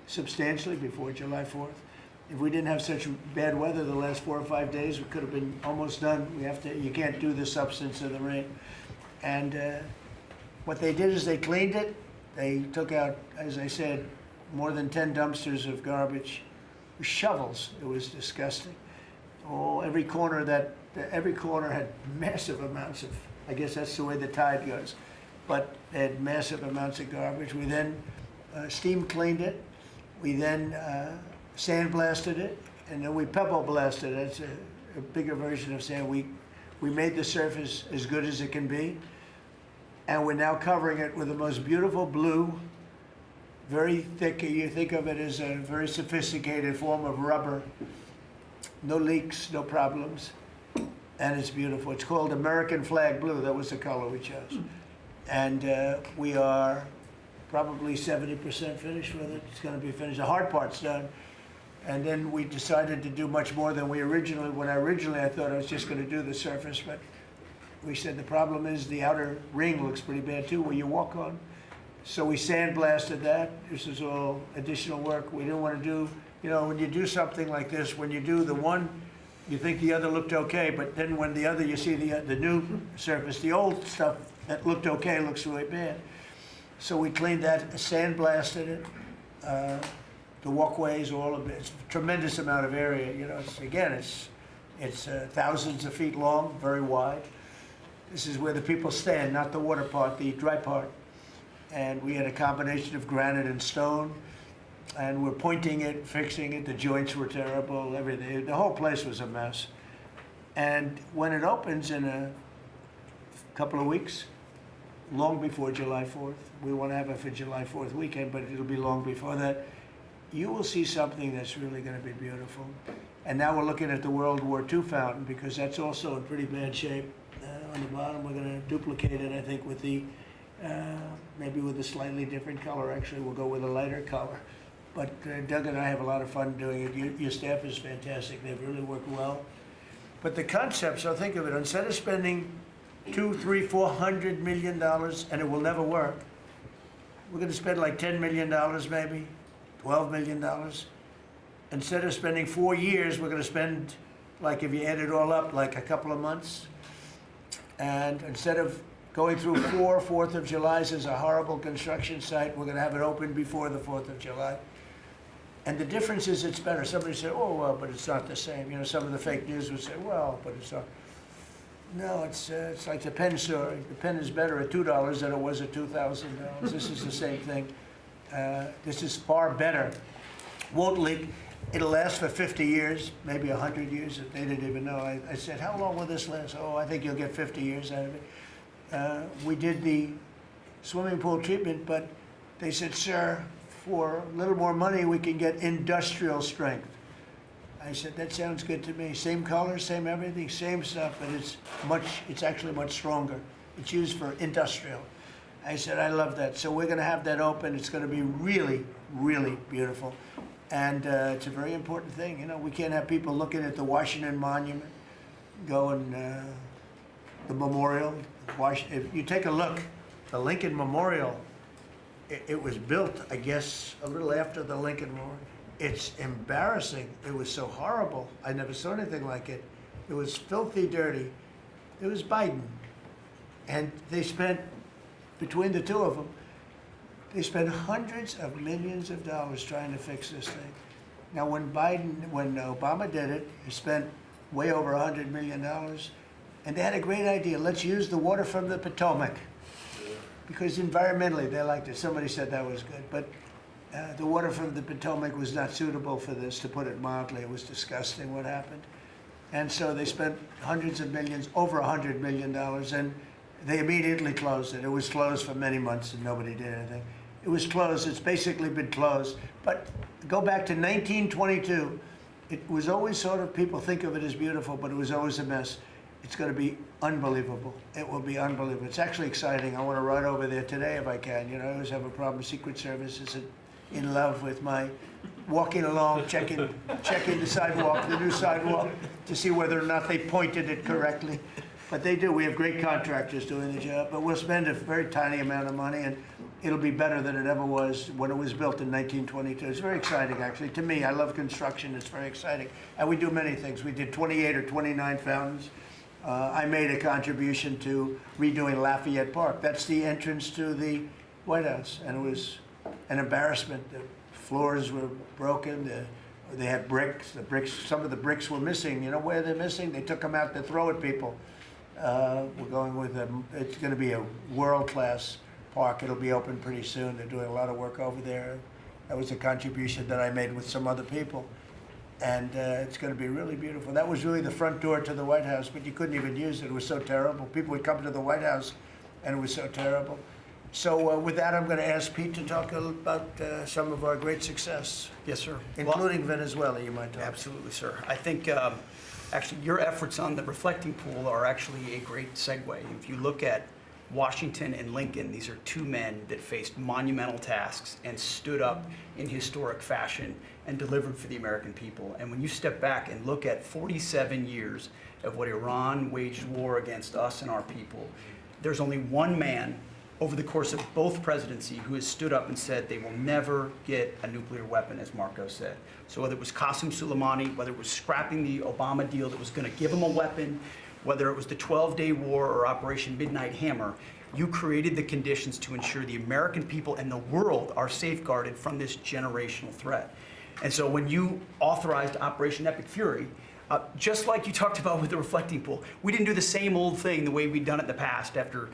substantially before July 4th. If we didn't have such bad weather the last 4 or 5 days, we could have been almost done. You can't do the substance of the rain. And what they did is they cleaned it. They took out, as I said, more than 10 dumpsters of garbage, with shovels. It was disgusting. Oh, every corner had massive amounts of, I guess that's the way the tide goes, but they had massive amounts of garbage. We then steam cleaned it. We then sandblasted it, and then we pebble blasted it. It's a bigger version of sand. We made the surface as good as it can be, and we're now covering it with the most beautiful blue, very thick. You think of it as a very sophisticated form of rubber. No leaks, no problems, and it's beautiful. It's called American Flag Blue. That was the color we chose. And we are probably 70% finished with it. It's going to be finished. The hard part's done. And then we decided to do much more than when I thought I was just going to do the surface, but we said the problem is the outer ring looks pretty bad too, where you walk on. So we sandblasted that. This is all additional work. We didn't want to do, you know, when you do something like this, when you do the one, you think the other looked okay, but then when the other, you see the new surface, the old stuff that looked okay looks really bad. So we cleaned that, sandblasted it. The walkways, all of it. It's a tremendous amount of area. You know, it's It's thousands of feet long, very wide. This is where the people stand, not the water part, the dry part. And we had a combination of granite and stone, and we're pointing it, fixing it. The joints were terrible, everything. The whole place was a mess. And when it opens in a couple of weeks, long before July 4th, we want to have it for July 4th weekend, but it'll be long before that, you will see something that's really going to be beautiful. And now we're looking at the World War II fountain, because that's also in pretty bad shape. On the bottom, we're going to duplicate it, I think, with the, maybe with a slightly different color. Actually, we'll go with a lighter color. But Doug and I have a lot of fun doing it. Your staff is fantastic. They've really worked well. But the concept, so think of it, instead of spending $200, $300, $400 million, and it will never work, we're going to spend like $10 million maybe, $12 million. Instead of spending 4 years, we're going to spend, like if you add it all up, like a couple of months. And instead of going through 4 4th of Julys as a horrible construction site, we're going to have it open before the 4th of July. And the difference is it's better. Somebody said, oh, well, but it's not the same. You know, some of the fake news would say, well, but it's not. No, it's like the pen story. The pen is better at $2 than it was at $2,000. This is the same thing. This is far better. Won't leak. It'll last for 50 years, maybe 100 years. They didn't even know. I said, how long will this last? Oh, I think you'll get 50 years out of it. We did the swimming pool treatment, but they said, sir, for a little more money, we can get industrial strength. I said, that sounds good to me. Same color, same everything, same stuff, but it's actually much stronger. It's used for industrial. I said, I love that. So we're going to have that open. It's going to be really, really beautiful. And it's a very important thing. You know, we can't have people looking at the Washington Monument, going, the memorial. If you take a look, the Lincoln Memorial, it was built, I guess, a little after the Lincoln Memorial. It's embarrassing. It was so horrible. I never saw anything like it. It was filthy dirty. It was Biden. And they spent, between the two of them, they spent hundreds of millions of dollars trying to fix this thing. Now, when Obama did it, he spent way over $100 million, and they had a great idea. Let's use the water from the Potomac, because environmentally they liked it. Somebody said that was good, but the water from the Potomac was not suitable for this, to put it mildly. It was disgusting what happened. And so they spent hundreds of millions, over $100 million, and they immediately closed it. It was closed for many months and nobody did anything. It was closed. It's basically been closed. But go back to 1922. It was always sort of, people think of it as beautiful, but it was always a mess. It's going to be unbelievable. It will be unbelievable. It's actually exciting. I want to ride over there today if I can. You know, I always have a problem. Secret Service isn't in love with my walking along, checking the sidewalk, the new sidewalk, to see whether or not they pointed it correctly. But they do. We have great contractors doing the job. But we'll spend a very tiny amount of money, and it'll be better than it ever was when it was built in 1922. It's very exciting, actually. To me, I love construction. It's very exciting. And we do many things. We did 28 or 29 fountains. I made a contribution to redoing Lafayette Park. That's the entrance to the White House. And it was an embarrassment. The floors were broken. They had bricks. Some of the bricks were missing. You know where they're missing? They took them out to throw at people. We're going with them. It's going to be a world-class park. It'll be open pretty soon. They're doing a lot of work over there. That was a contribution that I made with some other people. And it's going to be really beautiful. That was really the front door to the White House, but you couldn't even use it. It was so terrible. People would come to the White House, and it was so terrible. So with that, I'm going to ask Pete to talk about some of our great success. Yes, sir. Including Venezuela, you might talk. Absolutely, sir. I think actually your efforts on the reflecting pool are actually a great segue. If you look at Washington and Lincoln, these are two men that faced monumental tasks and stood up in historic fashion and delivered for the American people. And when you step back and look at 47 years of what Iran waged war against us and our people, there's only one man over the course of both presidency who has stood up and said they will never get a nuclear weapon, as Marco said. So whether it was Qasem Soleimani, whether it was scrapping the Obama deal that was going to give him a weapon, whether it was the 12-day war or Operation Midnight Hammer, you created the conditions to ensure the American people and the world are safeguarded from this generational threat. And so when you authorized Operation Epic Fury, Just like you talked about with the reflecting pool, we didn't do the same old thing the way we'd done it in the past after,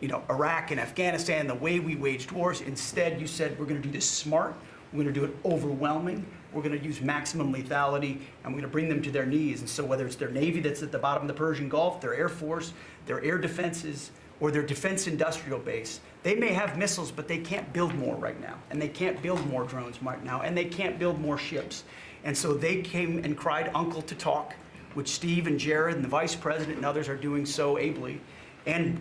Iraq and Afghanistan, the way we waged wars. Instead, you said we're going to do this smart, we're going to do it overwhelming, we're going to use maximum lethality, and we're going to bring them to their knees. And so whether it's their Navy that's at the bottom of the Persian Gulf, their Air Force, their air defenses, or their defense industrial base, they may have missiles, but they can't build more right now, and they can't build more drones right now, and they can't build more ships. And so they came and cried uncle to talk, which Steve and Jared and the vice president and others are doing so ably. And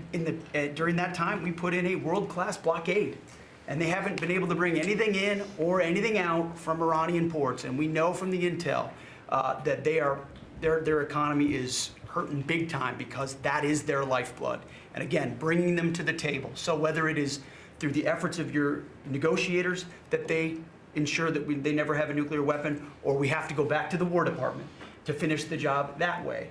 during that time, we put in a world-class blockade. And they haven't been able to bring anything in or anything out from Iranian ports. And we know from the intel that their economy is hurting big time because that is their lifeblood. And again, bringing them to the table. So whether it is through the efforts of your negotiators that they ensure that they never have a nuclear weapon, or we have to go back to the War Department to finish the job that way,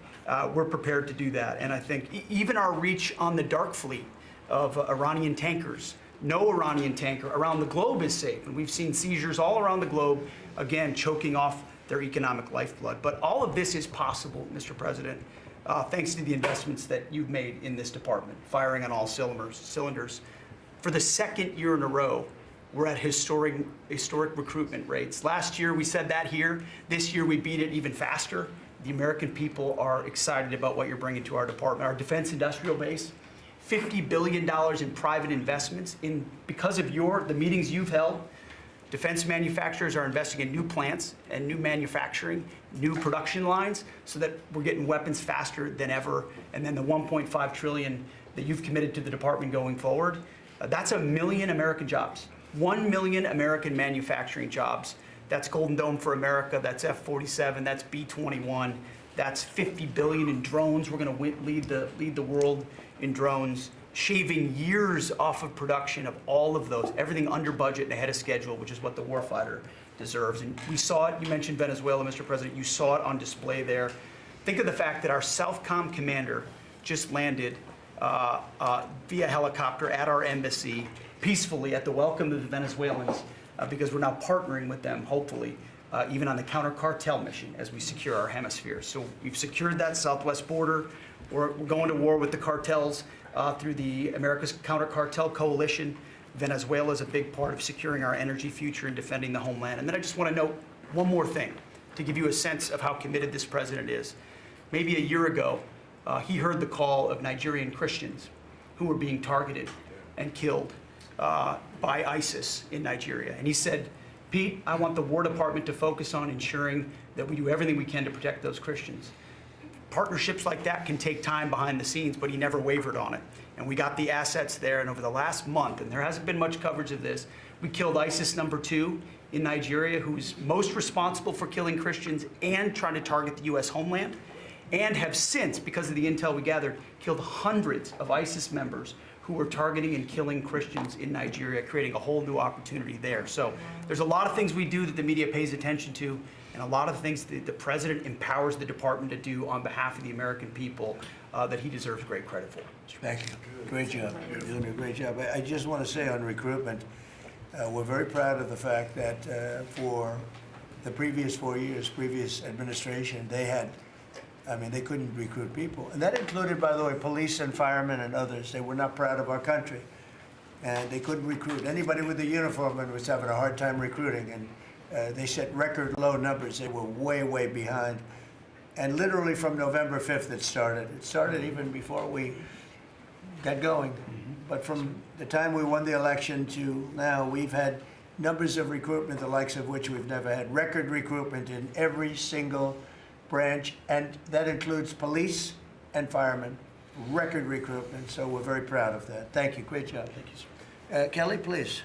we're prepared to do that. And I think even our reach on the dark fleet of Iranian tankers, no Iranian tanker around the globe is safe. And we've seen seizures all around the globe, again, choking off their economic lifeblood. But all of this is possible, Mr. President, thanks to the investments that you've made in this department, firing on all cylinders. For the second year in a row, we're at historic recruitment rates. Last year, we said that here. This year, we beat it even faster. The American people are excited about what you're bringing to our department. Our defense industrial base, $50 billion in private investments. Because of the meetings you've held, defense manufacturers are investing in new plants and new manufacturing, new production lines, so that we're getting weapons faster than ever. And then the $1.5 trillion that you've committed to the department going forward, that's 1 million American jobs. 1 million American manufacturing jobs. That's Golden Dome for America, that's F-47, that's B-21, that's $50 billion in drones. We're going to lead the world in drones, shaving years off of production of all of those, everything under budget and ahead of schedule, which is what the warfighter deserves. And we saw it, you mentioned Venezuela, Mr. President, you saw it on display there. Think of the fact that our Southcom commander just landed via helicopter at our embassy, peacefully at the welcome of the Venezuelans, because we're now partnering with them, hopefully, even on the counter-cartel mission as we secure our hemisphere. So we've secured that southwest border. We're going to war with the cartels through the America's Counter-Cartel Coalition. Venezuela is a big part of securing our energy future and defending the homeland. And then I just want to note one more thing to give you a sense of how committed this president is. Maybe a year ago, he heard the call of Nigerian Christians who were being targeted and killed by ISIS in Nigeria. And he said, Pete, I want the War Department to focus on ensuring that we do everything we can to protect those Christians. Partnerships like that can take time behind the scenes, but he never wavered on it. And we got the assets there, and over the last month, and there hasn't been much coverage of this, we killed ISIS #2 in Nigeria, who's most responsible for killing Christians and trying to target the U.S. homeland, and have since, because of the intel we gathered, killed hundreds of ISIS members who were targeting and killing Christians in Nigeria, creating a whole new opportunity there. So there's a lot of things we do that the media pays attention to, and a lot of things that the president empowers the department to do on behalf of the American people that he deserves great credit for. Thank you. Great job. You're doing a great job. I just want to say on recruitment, we're very proud of the fact that for the previous 4 years, previous administration, they couldn't recruit people. And that included, by the way, police and firemen and others. They were not proud of our country. And they couldn't recruit. Anybody with a uniform and was having a hard time recruiting. And they set record low numbers. They were way, way behind. And literally from November 5th it started. It started even before we got going. But from the time we won the election to now, we've had numbers of recruitment, the likes of which we've never had. Record recruitment in every single branch, and that includes police and firemen. Record recruitment, so we're very proud of that. Thank you. Great job. Thank you, sir. Kelly, please.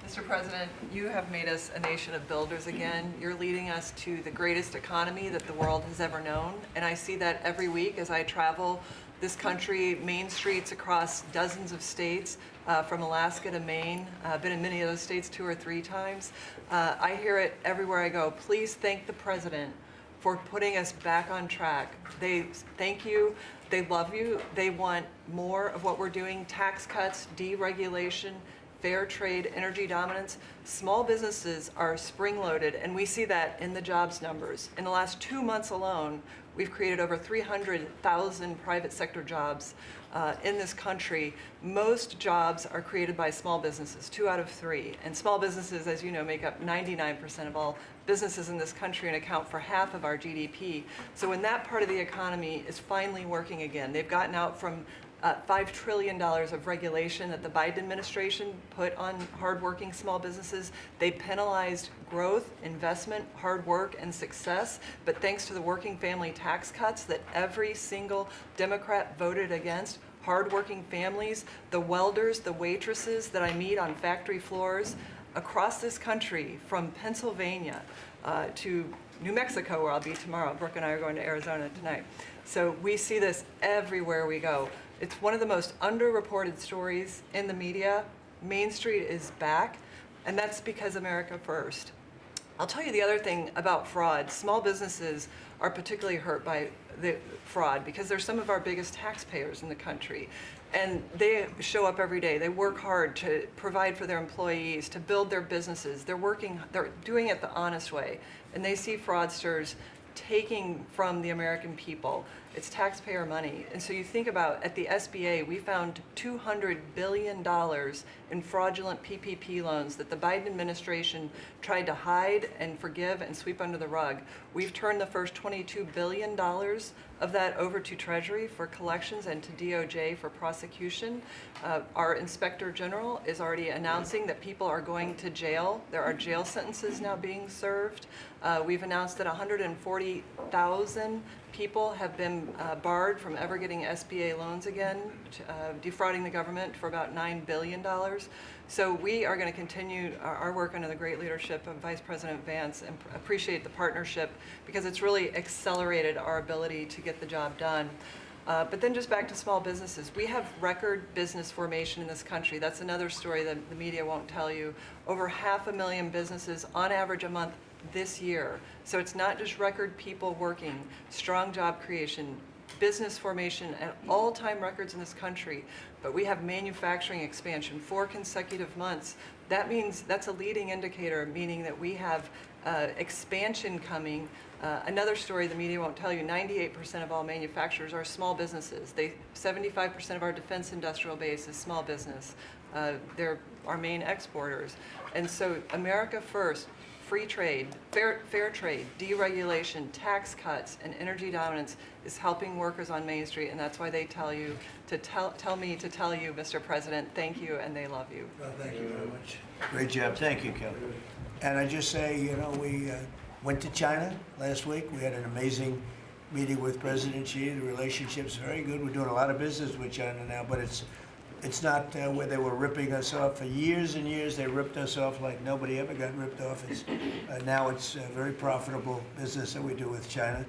Mr. President, you have made us a nation of builders again. You're leading us to the greatest economy that the world has ever known, and I see that every week as I travel this country, main streets across dozens of states, from Alaska to Maine. I've been in many of those states 2 or 3 times. I hear it everywhere I go. Please thank the president for putting us back on track. They thank you, they love you, they want more of what we're doing, tax cuts, deregulation, fair trade, energy dominance, small businesses are spring-loaded, and we see that in the jobs numbers. In the last 2 months alone, we've created over 300,000 private sector jobs in this country. Most jobs are created by small businesses, 2 out of 3. And small businesses, as you know, make up 99% of all businesses in this country and account for half of our GDP. So when that part of the economy is finally working again, they've gotten out from $5 trillion of regulation that the Biden administration put on hardworking small businesses. They penalized growth, investment, hard work, and success. But thanks to the working family tax cuts that every single Democrat voted against, hardworking families, the welders, the waitresses that I meet on factory floors across this country, from Pennsylvania to New Mexico, where I'll be tomorrow. Brooke and I are going to Arizona tonight. So we see this everywhere we go. It's one of the most underreported stories in the media. Main Street is back, and that's because America first. I'll tell you the other thing about fraud. Small businesses are particularly hurt by the fraud because they're some of our biggest taxpayers in the country. And they show up every day. They work hard to provide for their employees, to build their businesses. They're doing it the honest way. And they see fraudsters taking from the American people. It's taxpayer money. And so you think about, at the SBA, we found $200 billion in fraudulent PPP loans that the Biden administration tried to hide and forgive and sweep under the rug. We've turned the first $22 billion of that over to Treasury for collections and to DOJ for prosecution. Our Inspector General is already announcing that people are going to jail. There are jail sentences now being served. We've announced that 140,000 people have been barred from ever getting SBA loans again, defrauding the government for about $9 billion. So we are going to continue our work under the great leadership of Vice President Vance and appreciate the partnership because it's really accelerated our ability to get the job done. But then just back to small businesses. We have record business formation in this country. That's another story that the media won't tell you. Over 500,000 businesses on average a month this year. So it's not just record people working, strong job creation, business formation at all-time records in this country, but we have manufacturing expansion 4 consecutive months. That means that's a leading indicator, meaning that we have expansion coming. Another story the media won't tell you, 98% of all manufacturers are small businesses. 75% of our defense industrial base is small business. They're our main exporters. And so America first, free trade, fair trade, deregulation, tax cuts, and energy dominance is helping workers on Main Street, and that's why they tell you to tell me to tell you, Mr. President, thank you, and they love you. Well, thank you very much. Great job. Thank you, Kelly. And I just say, you know, we went to China last week. We had an amazing meeting with President Xi. The relationship's very good. We're doing a lot of business with China now, but it's not where they were ripping us off. For years and years, they ripped us off like nobody ever got ripped off. Now it's a very profitable business that we do with China.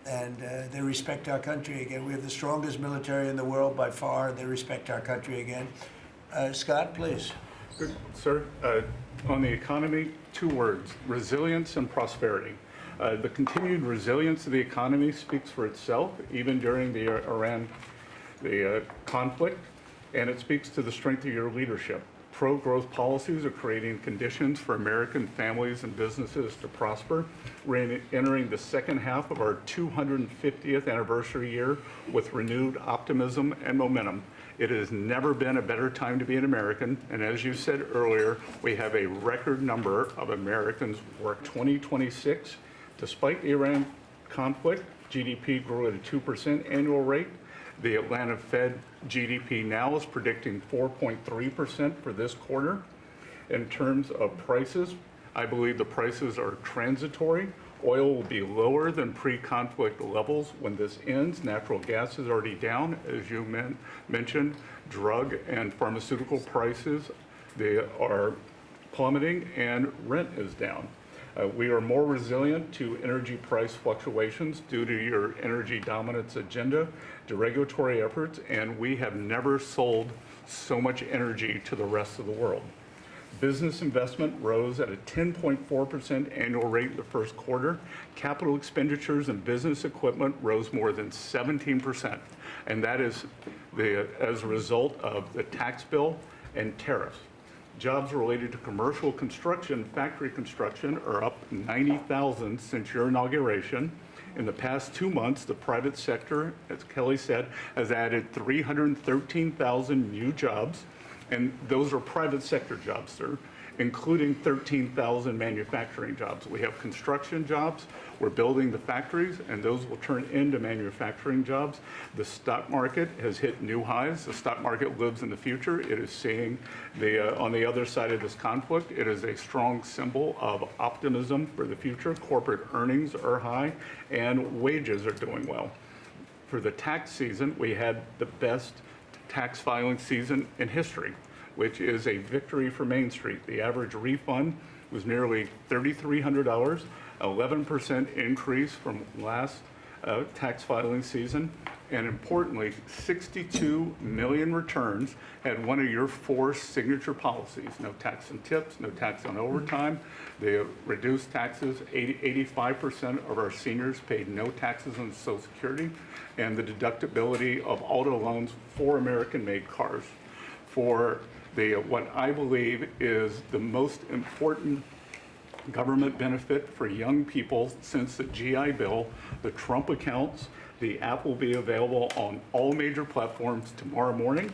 And they respect our country again. We have the strongest military in the world by far. They respect our country again. Scott, please. Good, sir. On the economy, 2 words, resilience and prosperity. The continued resilience of the economy speaks for itself, even during the Iran conflict. And it speaks to the strength of your leadership. Pro-growth policies are creating conditions for American families and businesses to prosper. We're entering the second half of our 250th anniversary year with renewed optimism and momentum. It has never been a better time to be an American, and as you said earlier, we have a record number of Americans work. 2026, despite the Iran conflict, GDP grew at a 2% annual rate. The Atlanta Fed GDP now is predicting 4.3% for this quarter. In terms of prices, I believe the prices are transitory. Oil will be lower than pre-conflict levels when this ends. Natural gas is already down, as you mentioned. Drug and pharmaceutical prices, they are plummeting, and rent is down. We are more resilient to energy price fluctuations due to your energy dominance agenda, to regulatory efforts, and we have never sold so much energy to the rest of the world. Business investment rose at a 10.4% annual rate in the first quarter. Capital expenditures and business equipment rose more than 17%, and that is as a result of the tax bill and tariffs. Jobs related to commercial construction, factory construction are up 90,000 since your inauguration. In the past 2 months, the private sector, as Kelly said, has added 313,000 new jobs, and those are private sector jobs, sir, including 13,000 manufacturing jobs. We have construction jobs, we're building the factories, and those will turn into manufacturing jobs. The stock market has hit new highs. The stock market lives in the future. It is seeing on the other side of this conflict, it is a strong symbol of optimism for the future. Corporate earnings are high, and wages are doing well. For the tax season, we had the best tax filing season in history, which is a victory for Main Street. The average refund was nearly $3,300, 11% increase from last tax filing season. And importantly, 62 million returns had one of your 4 signature policies: no tax on tips, no tax on overtime. They reduced taxes. 85% of our seniors paid no taxes on Social Security, and the deductibility of auto loans for American-made cars. For what I believe is the most important government benefit for young people since the GI Bill, the Trump accounts. The app will be available on all major platforms tomorrow morning,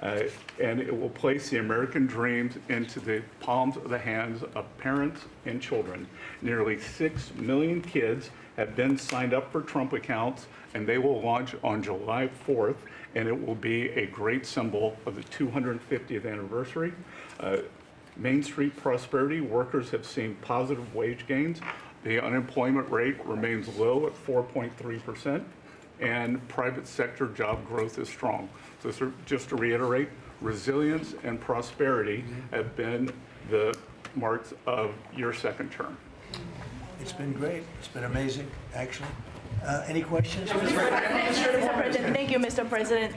and it will place the American dreams into the palms of the hands of parents and children. Nearly 6 million kids have been signed up for Trump accounts, and they will launch on July 4th, and it will be a great symbol of the 250th anniversary. Main Street prosperity, workers have seen positive wage gains. The unemployment rate remains low at 4.3%, and private sector job growth is strong. So just to reiterate, resilience and prosperity have been the marks of your second term. It's been great. It's been amazing, actually. Any questions? Mr. President, thank you, Mr. President.